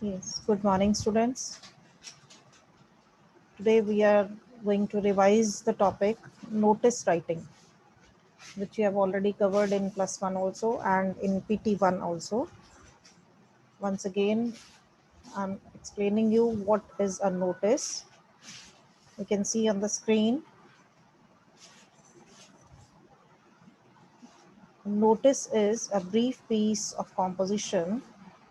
Yes, good morning, students. Today we are going to revise the topic notice writing, which we have already covered in plus one also and in PT1 also. Once again, I'm explaining you what is a notice. You can see on the screen, notice is a brief piece of composition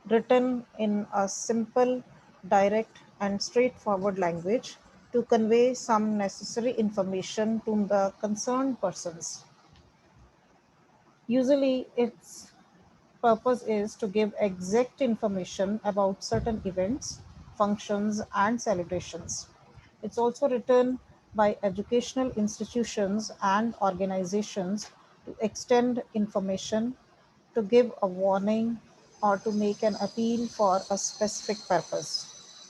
written in a simple, direct, and straightforward language to convey some necessary information to the concerned persons. Usually, its purpose is to give exact information about certain events, functions, and celebrations. It's also written by educational institutions and organizations to extend information, to give a warning, or to make an appeal for a specific purpose.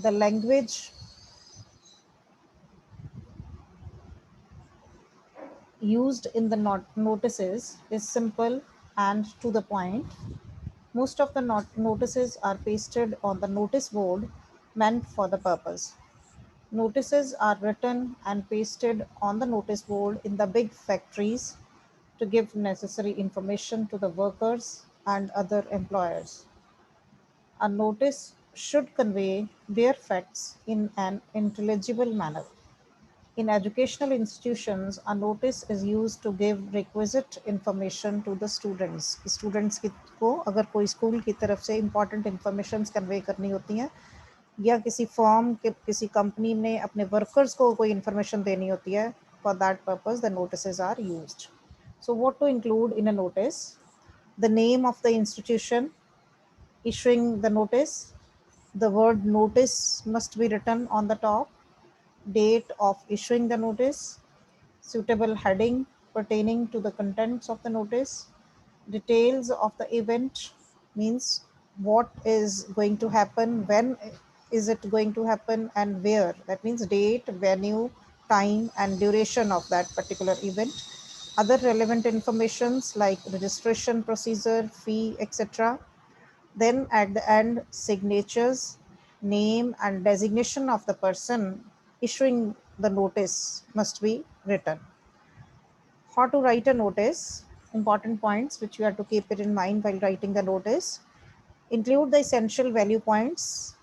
The language used in the notices is simple and to the point. Most of the notices are pasted on the notice board meant for the purpose. Notices are written and pasted on the notice board in the big factories to give necessary information to the workers and other employers. A notice should convey bare facts in an intelligible manner. In educational institutions, a notice is used to give requisite information to the students. Students को अगर कोई school की तरफ से important information convey करनी होती हैं या किसी फॉर्म के किसी कंपनी ने अपने वर्कर्स को कोई इन्फॉर्मेशन देनी होती है, for that purpose the notices are used. So what to include in a notice? The name of the institution issuing the notice. The word notice must be written on the top. Date of issuing the notice, suitable heading pertaining to the contents of the notice, details of the event, means what is going to happen, when is it going to happen, and where. That means date, venue, time, and duration of that particular event. Other relevant informations like registration procedure, fee, etc. Then at the end, signatures, name, and designation of the person issuing the notice must be written. How to write a notice? Important points which you have to keep it in mind while writing the notice. Include the essential value points.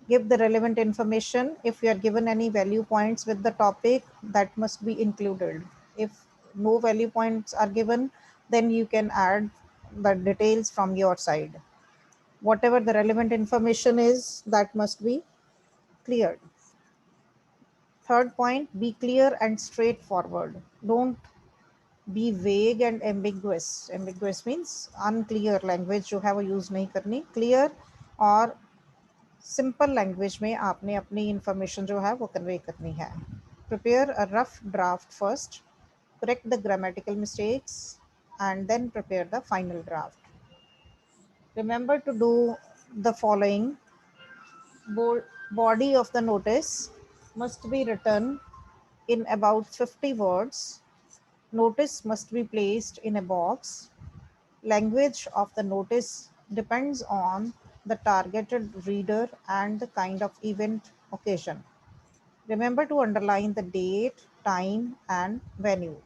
Give the relevant information. If you are given any value points with the topic, that must be included. If no value points are given, then you can add the details from your side. Whatever the relevant information is, that must be cleared. Third point, be clear and straightforward. Don't be vague and ambiguous. Ambiguous means unclear language जो है वो use नहीं करनी. Clear और simple language में आपने अपनी information जो है वो convey करनी है. Prepare a rough draft first. Correct the grammatical mistakes and then prepare the final draft. Remember to do the following. Body of the notice must be written in about 50 words. Notice must be placed in a box. Language of the notice depends on the targeted reader and the kind of event occasion. Remember to underline the date, time, and venue.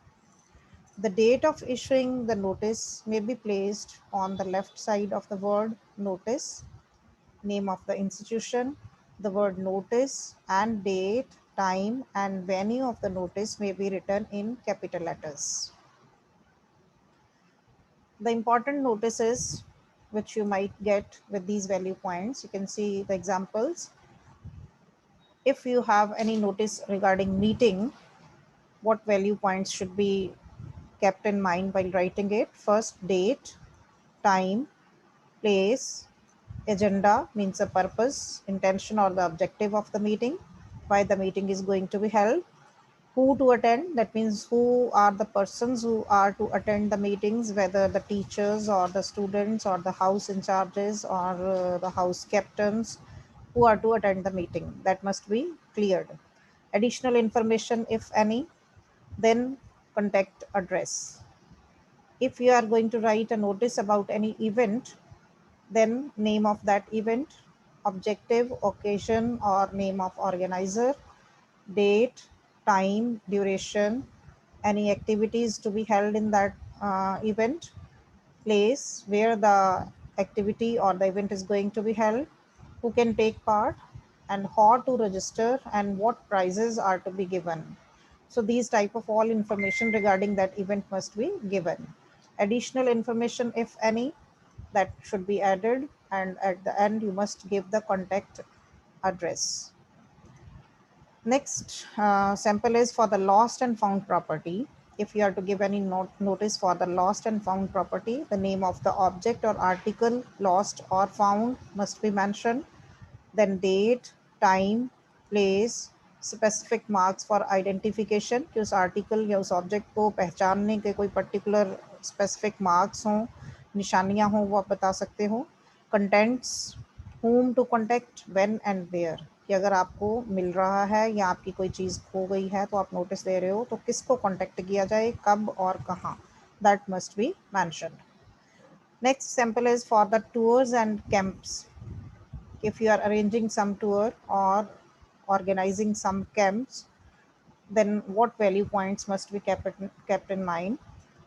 The date of issuing the notice may be placed on the left side of the word notice. Name of the institution, the word notice, and date, time, and venue of the notice may be written in capital letters. The important notices which you might get with these value points, you can see the examples. If you have any notice regarding meeting, what value points should be kept in mind while writing it? First, date, time, place, agenda means the purpose, intention, or the objective of the meeting, why the meeting is going to be held, who to attend, that means who are the persons who are to attend the meetings, whether the teachers or the students or the house in charges or the house captains who are to attend the meeting, that must be cleared. Additional information if any, then contact address. If you are going to write a notice about any event, then name of that event, objective, occasion or name of organizer, date, time, duration, any activities to be held in that event, place where the activity or the event is going to be held, who can take part, and how to register, and what prizes are to be given. So these type of all information regarding that event must be given. Additional information, if any, that should be added, and at the end you must give the contact address. Next sample is for the lost and found property. If you are to give any notice for the lost and found property, the name of the object or article lost or found must be mentioned. Then date, time, place, specific marks for identification, कि उस article या उस object को पहचानने के कोई particular specific marks हों, निशानियां हों, वो आप बता सकते हो. Contents, whom to contact, when and where, कि अगर आपको मिल रहा है या आपकी कोई चीज़ खो गई है तो आप नोटिस दे रहे हो, तो किसको कॉन्टेक्ट किया जाए, कब और कहाँ, that must be mentioned. Next sample is for the tours and camps. If you are arranging some tour or organizing some camps, then what value points must be kept in mind?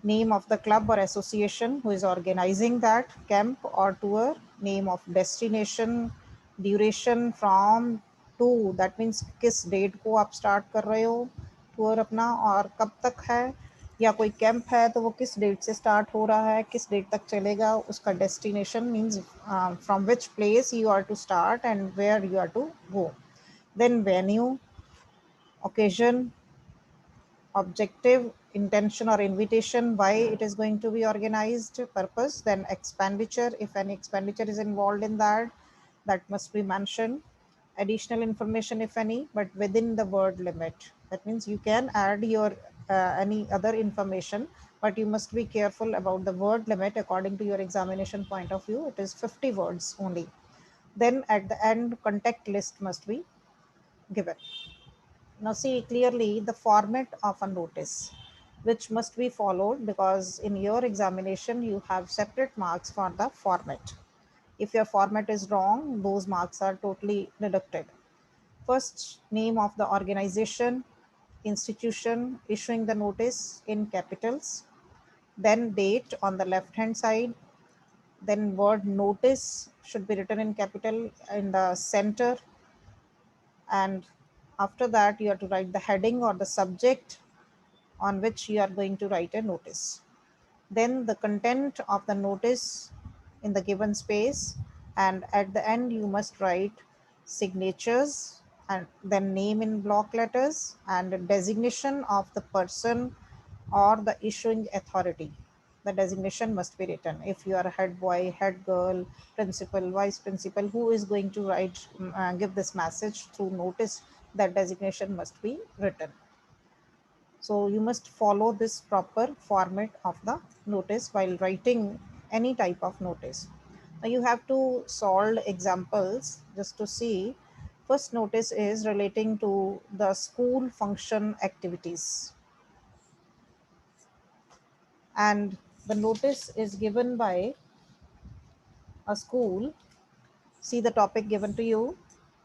Name of the club or association who is organizing that camp or tour, name of destination, duration from to, that means किस date को आप start कर रहे हो tour अपना और कब तक है, या कोई कैंप है तो वो किस डेट से स्टार्ट हो रहा है, किस डेट तक चलेगा, उसका destination means from which place you are to start and where you are to go. Then venue, occasion, objective, intention or invitation, why it is going to be organized, purpose, then expenditure, if any expenditure is involved in that, that must be mentioned. Additional information, if any, but within the word limit. That means you can add your any other information, but you must be careful about the word limit. According to your examination point of view, it is 50 words only. Then at the end, contact list must be given. Now see clearly the format of a notice which must be followed, because in your examination you have separate marks for the format. If your format is wrong, those marks are totally deducted. First, name of the organization, institution issuing the notice in capitals, then date on the left hand side, then word notice should be written in capital in the center, and after that you have to write the heading or the subject on which you are going to write a notice. Then the content of the notice in the given space, and at the end you must write signatures and then name in block letters and designation of the person or the issuing authority. The designation must be written. If you are a head boy, head girl, principal, vice principal, who is going to write, give this message through notice, that designation must be written. So you must follow this proper format of the notice while writing any type of notice. Now you have to solve examples just to see. First notice is relating to the school function activities, and the notice is given by a school. See the topic given to you.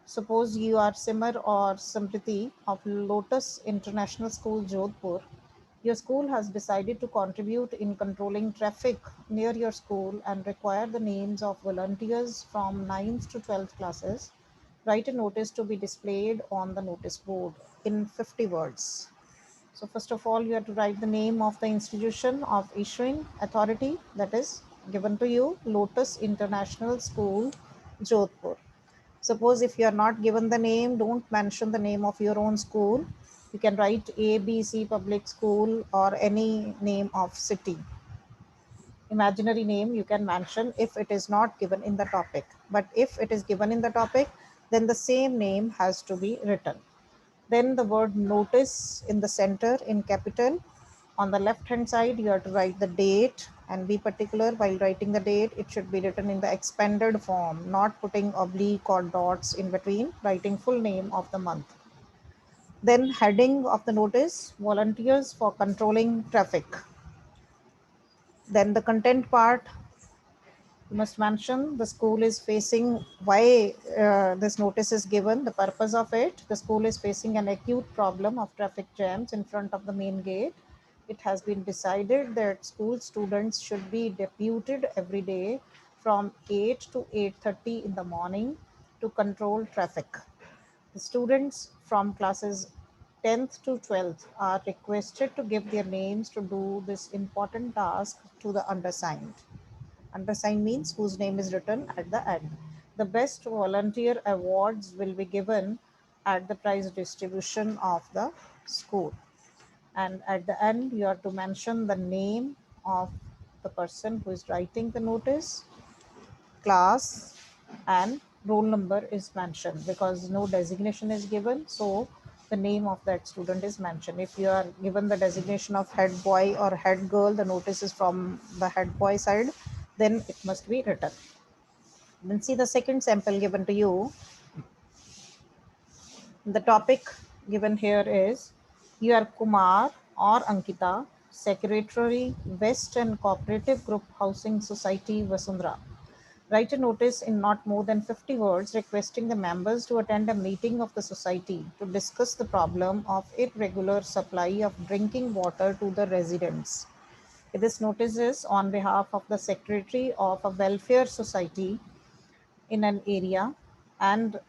Suppose you are Simar or Samriti of Lotus International School, Jodhpur. Your school has decided to contribute in controlling traffic near your school and require the names of volunteers from 9th to 12th classes. Write a notice to be displayed on the notice board in 50 words. So first of all, you have to write the name of the institution of issuing authority, that is given to you, Lotus International School, Jodhpur. Suppose if you are not given the name, don't mention the name of your own school. You can write ABC Public School or any name of city. Imaginary name you can mention if it is not given in the topic. But if it is given in the topic, then the same name has to be written. Then the word notice in the center in capital. On the left hand side, you have to write the date and be particular while writing the date. It should be written in the expanded form, not putting oblique or dots in between, writing full name of the month. Then heading of the notice, volunteers for controlling traffic. Then the content part, You must mention the school is facing, why this notice is given, the purpose of it. The school is facing an acute problem of traffic jams in front of the main gate. It has been decided that school students should be deputed every day from 8 to 8:30 in the morning to control traffic. The students from classes 10th to 12th are requested to give their names to do this important task to the undersigned. Undersigned means whose name is written at the end. The best volunteer awards will be given at the prize distribution of the school. And at the end, you are to mention the name of the person who is writing the notice, class, and roll number is mentioned because no designation is given. So the name of that student is mentioned. If you are given the designation of head boy or head girl, the notice is from the head boy side, then it must be written. Then see the second sample given to you. The topic given here is, you are Kumar or Ankita, Secretary, West and Cooperative Group Housing Society, Vasundhara. Write a notice in not more than 50 words requesting the members to attend a meeting of the society to discuss the problem of irregular supply of drinking water to the residents. This notice is on behalf of the secretary of a welfare society in an area, and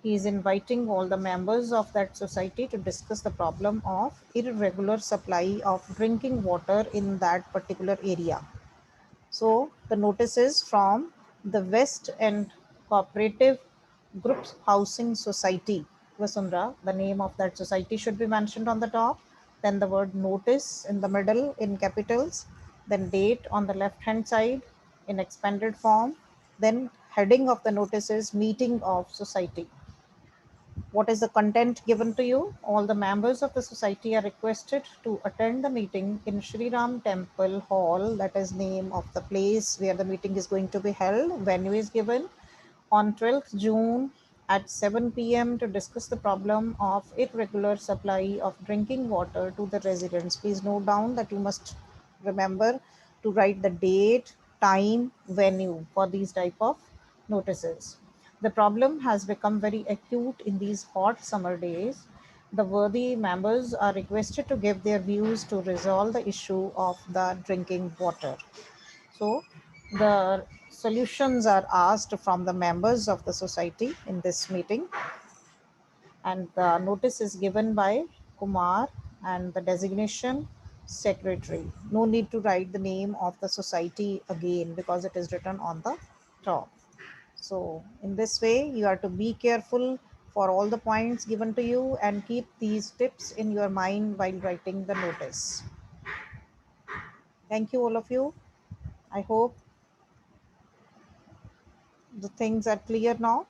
he is inviting all the members of that society to discuss the problem of irregular supply of drinking water in that particular area. So the notice is from the West End Cooperative Groups Housing Society, Vasundhara. The name of that society should be mentioned on the top. Then the word notice in the middle in capitals. Then date on the left hand side in expanded form. Then heading of the notice is meeting of society. What is the content given to you? All the members of the society are requested to attend the meeting in Shri Ram Temple Hall, that is name of the place where the meeting is going to be held. Venue is given on 12th June at 7 p.m. to discuss the problem of irregular supply of drinking water to the residents. Please note down that you must remember to write the date, time, venue for these type of notices. The problem has become very acute in these hot summer days. The worthy members are requested to give their views to resolve the issue of the drinking water. So the solutions are asked from the members of the society in this meeting, and the notice is given by Kumar and the designation secretary. No need to write the name of the society again because it is written on the top. So in this way, you are to be careful for all the points given to you and keep these tips in your mind while writing the notice. Thank you, all of you. I hope the things are clear now.